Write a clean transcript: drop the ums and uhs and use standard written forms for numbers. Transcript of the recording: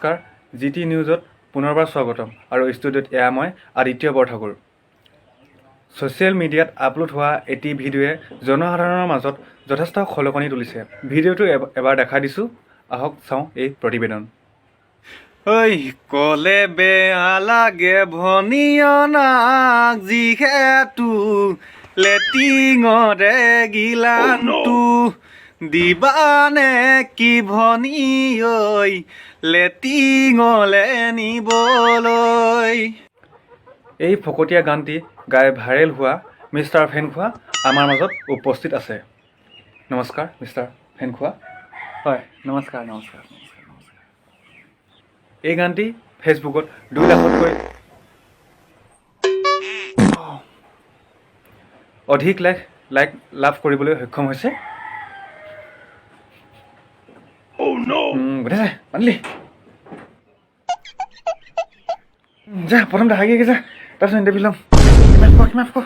নমস্কাৰ GT নিউজত পুনৰবাৰ স্বাগতম আৰু ষ্টুডিঅ'ত এয়া মই আদিত্য বৰঠাকুৰ ছ'চিয়েল মিডিয়াত আপলোড হোৱা এটি ভিডিঅ'য়ে জনসাধাৰণৰ মাজত যথেষ্ট খলকনি তুলিছে ভিডিঅ'টো এবাৰ দেখাই দিছোঁ আহক চাওঁ এই প্ৰতিবেদন ঐ কলে বেয়া লাগে ভনিয়নাক যিহেতু লেটিঙৰে গিলানটো দিবানে কি ভনী ঐ লেটিঙলে নিবলৈ এই ফকতীয়া গানটি গাই ভাইৰেল হোৱা মিষ্টাৰ ফেনখোৱা আমাৰ মাজত উপস্থিত আছে নমস্কাৰ মিষ্টাৰ ফেনখোৱা হয় নমস্কাৰ এই গানটি ফেচবুকত 2 লাখতকৈ অধিক লাইক লাভ কৰিবলৈ সক্ষম হৈছে গোটেই মানলি যা প্ৰথম দেখাই যা তাৰপিছত ইণ্টাৰভিউ ল'ম কিমান ক